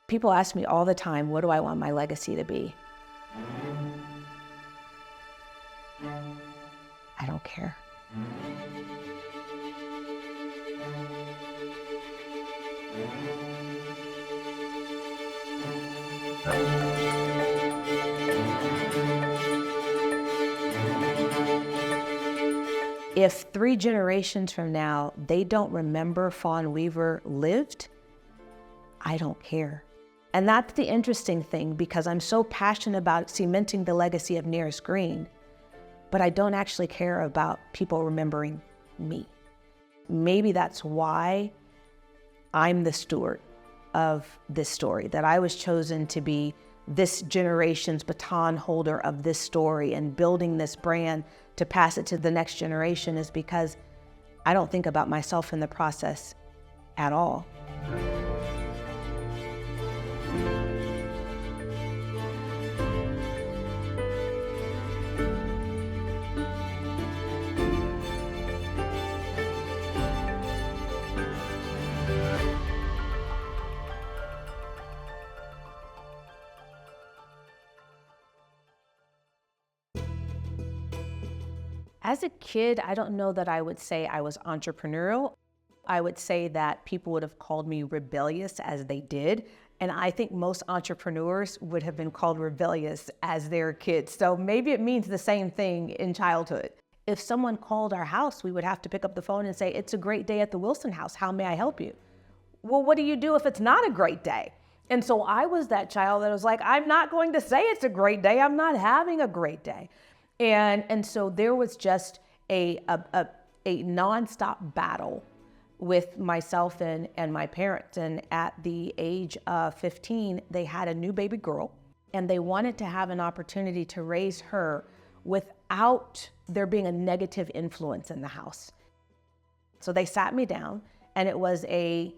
People ask me all the time, what do I want my legacy to be? I don't care. If 3 generations from now, they don't remember Fawn Weaver lived, I don't care. And that's the interesting thing, because I'm so passionate about cementing the legacy of Nearest Green, but I don't actually care about people remembering me. Maybe that's why I'm the steward of this story, that I was chosen to be this generation's baton holder of this story and building this brand to pass it to the next generation, is because I don't think about myself in the process at all. As a kid, I don't know that I would say I was entrepreneurial. I would say that people would have called me rebellious, as they did. And I think most entrepreneurs would have been called rebellious as their kids. So maybe it means the same thing in childhood. If someone called our house, we would have to pick up the phone and say, "It's a great day at the Wilson house. How may I help you?" Well, what do you do if it's not a great day? And so I was that child that was like, I'm not going to say it's a great day. I'm not having a great day. And so there was just a nonstop battle with myself and my parents. And at the age of 15, they had a new baby girl, and they wanted to have an opportunity to raise her without there being a negative influence in the house. So they sat me down, and it was a,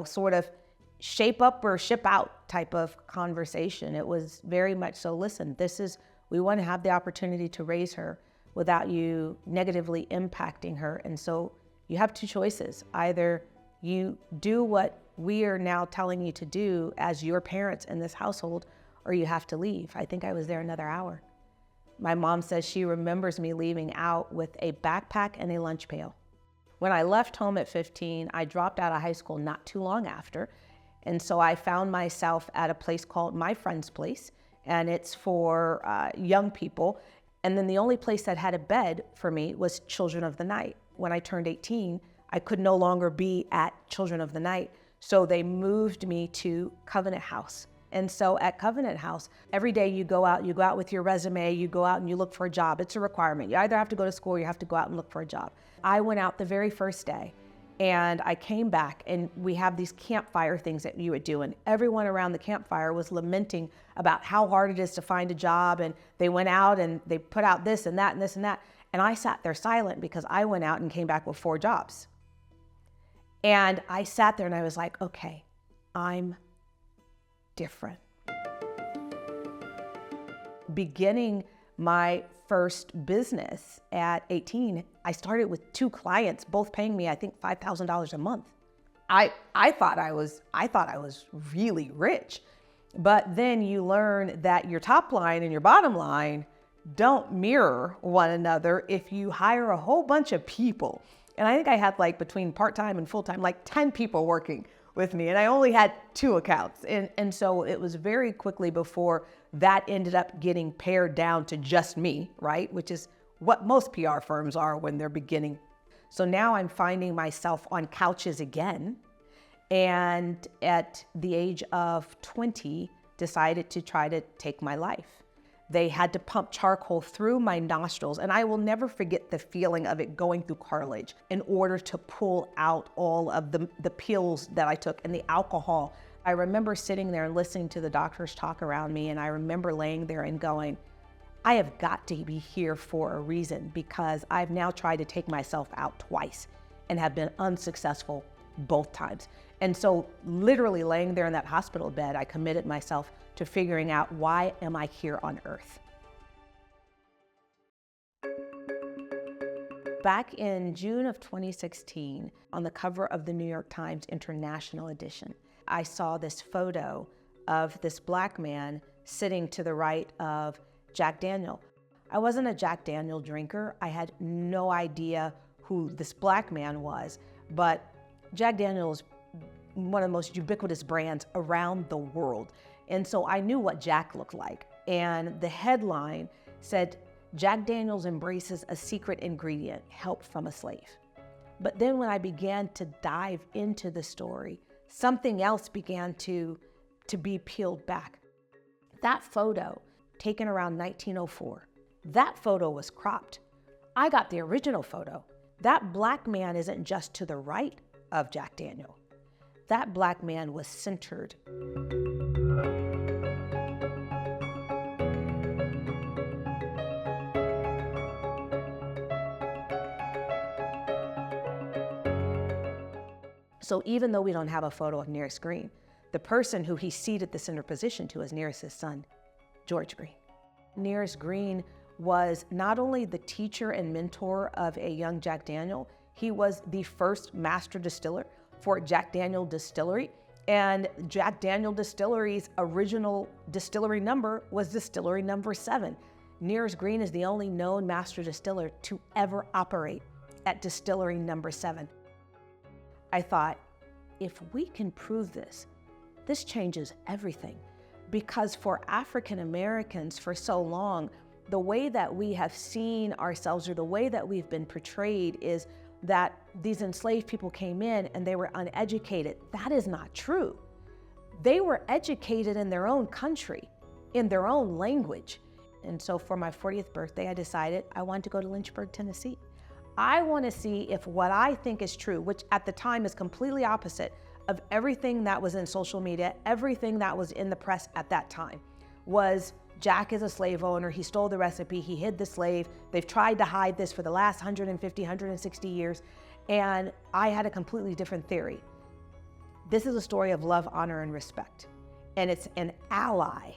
sort of shape up or ship out type of conversation. It was very much so, listen, we want to have the opportunity to raise her without you negatively impacting her. And so you have 2 choices. Either you do what we are now telling you to do as your parents in this household, or you have to leave. I think I was there another hour. My mom says she remembers me leaving out with a backpack and a lunch pail. When I left home at 15, I dropped out of high school not too long after. And so I found myself at a place called My Friend's Place. And it's for young people. And then the only place that had a bed for me was Children of the Night. When I turned 18, I could no longer be at Children of the Night. So they moved me to Covenant House. And so at Covenant House, every day you go out with your resume, you go out and you look for a job. It's a requirement. You either have to go to school or you have to go out and look for a job. I went out the very first day, and I came back, and we have these campfire things that you would do. And everyone around the campfire was lamenting about how hard it is to find a job. And they went out and they put out this and that and this and that. And I sat there silent, because I went out and came back with 4 jobs. And I sat there and I was like, okay, I'm different. Beginning my first business at 18, I started with 2 clients, both paying me, I think, $5,000 a month. I thought I was really rich. But then you learn that your top line and your bottom line don't mirror one another if you hire a whole bunch of people. And I think I had, like, between part-time and full-time, like 10 people working with me, and I only had 2 accounts. And so it was very quickly before that ended up getting pared down to just me, right? Which is what most PR firms are when they're beginning. So now I'm finding myself on couches again. And at the age of 20, decided to try to take my life. They had to pump charcoal through my nostrils, and I will never forget the feeling of it going through cartilage in order to pull out all of the pills that I took and the alcohol. I remember sitting there and listening to the doctors talk around me, and I remember laying there and going, I have got to be here for a reason, because I've now tried to take myself out twice and have been unsuccessful both times. And so literally laying there in that hospital bed, I committed myself to figuring out, why am I here on earth? Back in June of 2016, on the cover of the New York Times International Edition, I saw this photo of this black man sitting to the right of Jack Daniel. I wasn't a Jack Daniel drinker. I had no idea who this black man was, but Jack Daniel is one of the most ubiquitous brands around the world. And so I knew what Jack looked like. And the headline said, Jack Daniel's embraces a secret ingredient, help from a slave. But then when I began to dive into the story, something else began to be peeled back. That photo, taken around 1904, that photo was cropped. I got the original photo. That black man isn't just to the right of Jack Daniel. That black man was centered. So even though we don't have a photo of Nearest Green, the person who he ceded the center position to is Nearest's son, George Green. Nearest Green was not only the teacher and mentor of a young Jack Daniel, he was the first master distiller for Jack Daniel Distillery. And Jack Daniel Distillery's original distillery number was distillery number 7. Nearest Green is the only known master distiller to ever operate at distillery number 7. I thought, if we can prove this, this changes everything. Because for African Americans for so long, the way that we have seen ourselves or the way that we've been portrayed is that these enslaved people came in and they were uneducated. That is not true. They were educated in their own country, in their own language. And so for my 40th birthday, I decided I wanted to go to Lynchburg, Tennessee. I want to see if what I think is true, which at the time is completely opposite of everything that was in social media, everything that was in the press at that time, was Jack is a slave owner, he stole the recipe, he hid the slave, they've tried to hide this for the last 150, 160 years, and I had a completely different theory. This is a story of love, honor, and respect, and it's an ally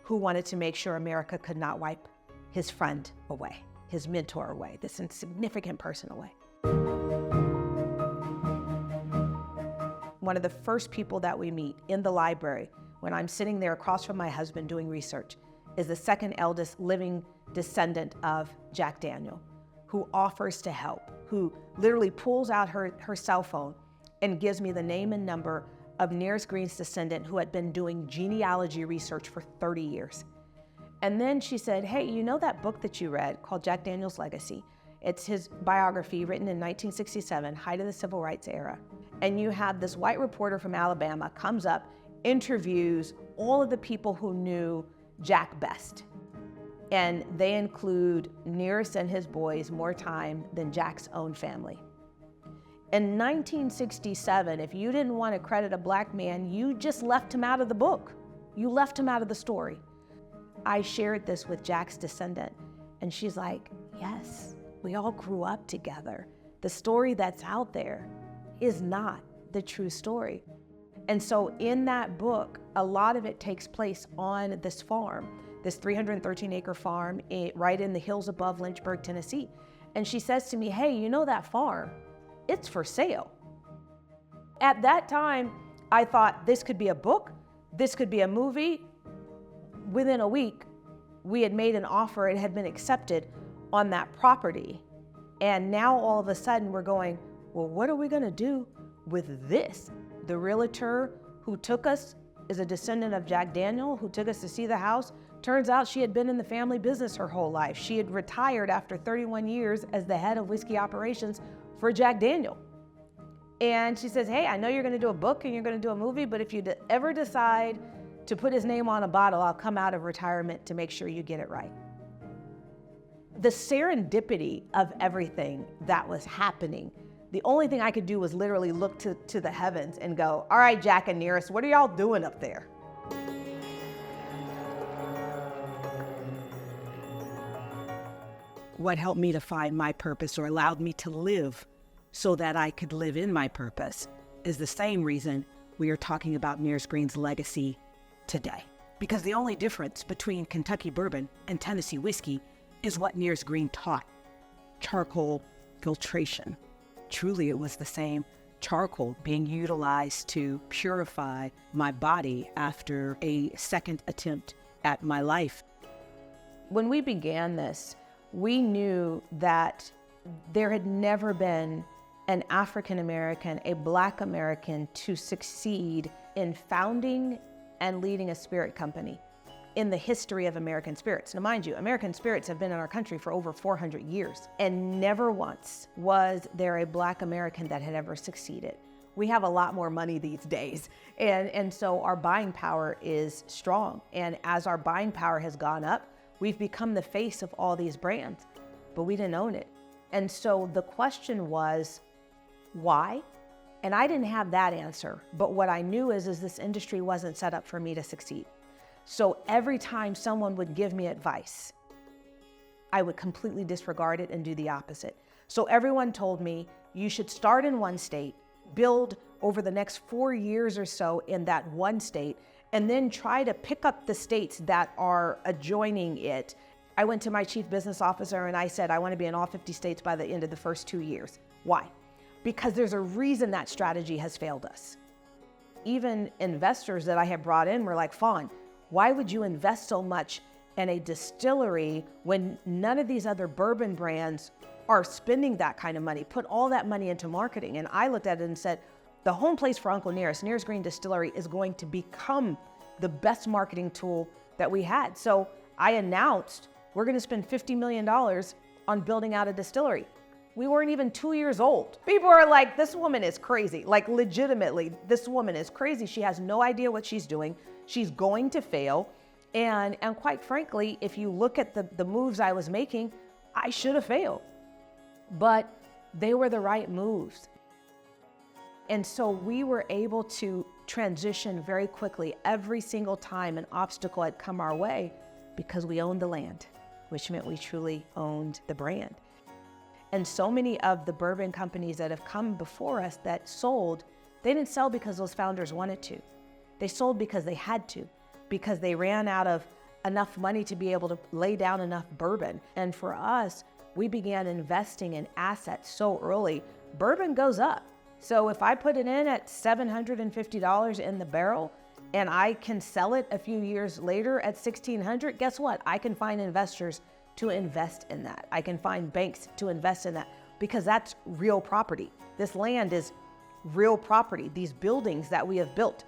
who wanted to make sure America could not wipe his friend away, his mentor away, this insignificant person away. One of the first people that we meet in the library, when I'm sitting there across from my husband doing research, is the second eldest living descendant of Jack Daniel, who offers to help, who literally pulls out her cell phone and gives me the name and number of Nearest Green's descendant who had been doing genealogy research for 30 years. And then she said, hey, you know that book that you read called Jack Daniel's Legacy? It's his biography written in 1967, height of the civil rights era. And you had this white reporter from Alabama comes up, interviews all of the people who knew Jack best. And they include Nearest and his boys more time than Jack's own family. In 1967, if you didn't want to credit a black man, you just left him out of the book. You left him out of the story. I shared this with Jack's descendant, and she's like, yes, we all grew up together. The story that's out there is not the true story. And so in that book, a lot of it takes place on this farm, this 313-acre farm right in the hills above Lynchburg, Tennessee. And she says to me, hey, you know that farm? It's for sale. At that time, I thought this could be a book, this could be a movie. Within a week, we had made an offer, it had been accepted on that property. And now all of a sudden we're going, well, what are we gonna do with this? The realtor who took us is a descendant of Jack Daniel, who took us to see the house. Turns out she had been in the family business her whole life. She had retired after 31 years as the head of whiskey operations for Jack Daniel. And she says, hey, I know you're gonna do a book and you're gonna do a movie, but if you ever decide to put his name on a bottle, I'll come out of retirement to make sure you get it right. The serendipity of everything that was happening, the only thing I could do was literally look to the heavens and go, all right, Jack and Nearest, what are y'all doing up there? What helped me to find my purpose or allowed me to live so that I could live in my purpose is the same reason we are talking about Nearest Green's legacy today. Because the only difference between Kentucky bourbon and Tennessee whiskey is what Nearest Green taught: charcoal filtration. Truly, it was the same charcoal being utilized to purify my body after a second attempt at my life. When we began this, we knew that there had never been an African American, a Black American, to succeed in founding and leading a spirit company in the history of American spirits. Now, mind you, American spirits have been in our country for over 400 years, and never once was there a Black American that had ever succeeded. We have a lot more money these days, and so our buying power is strong. And as our buying power has gone up, we've become the face of all these brands, but we didn't own it. And so the question was, why? And I didn't have that answer, but what I knew is this industry wasn't set up for me to succeed. So every time someone would give me advice, I would completely disregard it and do the opposite. So everyone told me, you should start in one state, build over the next 4 years or so in that one state, and then try to pick up the states that are adjoining it. I went to my chief business officer and I said, I want to be in all 50 states by the end of the first 2 years. Why? Because there's a reason that strategy has failed us. Even investors that I have brought in were like, Fawn, why would you invest so much in a distillery when none of these other bourbon brands are spending that kind of money, put all that money into marketing? And I looked at it and said, the home place for Uncle Nearest Green Distillery is going to become the best marketing tool that we had. So I announced, we're going to spend $50 million on building out a distillery. We weren't even 2 years old. People are like, this woman is crazy. Like, legitimately, this woman is crazy. She has no idea what she's doing. She's going to fail. And quite frankly, if you look at the moves I was making, I should have failed. But they were the right moves. And so we were able to transition very quickly every single time an obstacle had come our way, because we owned the land, which meant we truly owned the brand. And so many of the bourbon companies that have come before us that sold, they didn't sell because those founders wanted to. They sold because they had to, because they ran out of enough money to be able to lay down enough bourbon. And for us, we began investing in assets so early, bourbon goes up. So if I put it in at $750 in the barrel and I can sell it a few years later at $1,600, guess what? I can find investors to invest in that. I can find banks to invest in that, because that's real property. This land is real property. These buildings that we have built,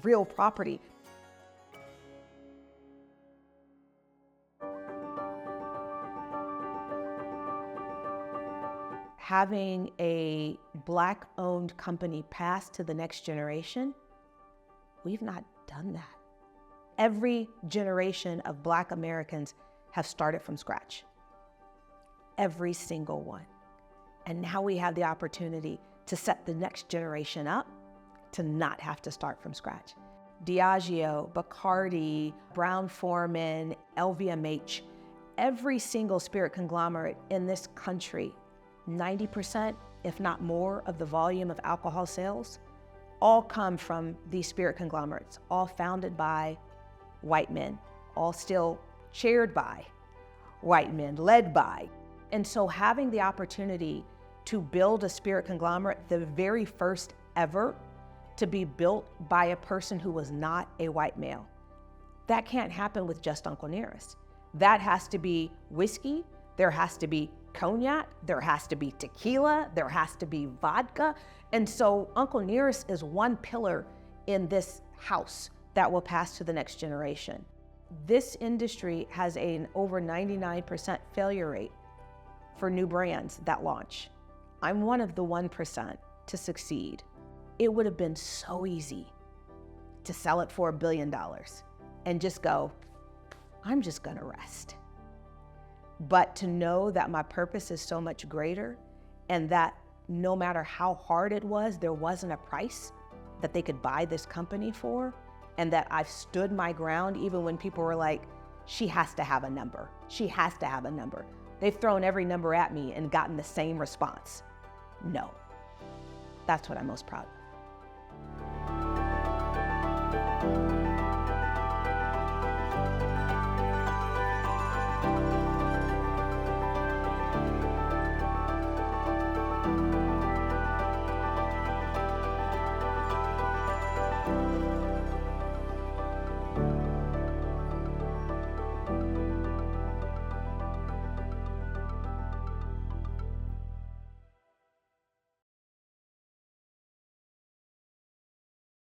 real property. Having a Black-owned company pass to the next generation, we've not done that. Every generation of Black Americans have started from scratch. Every single one. And now we have the opportunity to set the next generation up to not have to start from scratch. Diageo, Bacardi, Brown-Forman, LVMH, every single spirit conglomerate in this country, 90%, if not more, of the volume of alcohol sales, all come from these spirit conglomerates, all founded by white men, all still chaired by white men, led by. And so having the opportunity to build a spirit conglomerate, the very first ever to be built by a person who was not a white male, that can't happen with just Uncle Nearest. That has to be whiskey, there has to be cognac, there has to be tequila, there has to be vodka. And so Uncle Nearest is one pillar in this house that will pass to the next generation. This industry has an over 99% failure rate for new brands that launch. I'm one of the 1% to succeed. It would have been so easy to sell it for $1 billion and just go, I'm just gonna rest. But to know that my purpose is so much greater, and that no matter how hard it was, there wasn't a price that they could buy this company for, and that I've stood my ground even when people were like, she has to have a number. She has to have a number. They've thrown every number at me and gotten the same response. No. That's what I'm most proud of.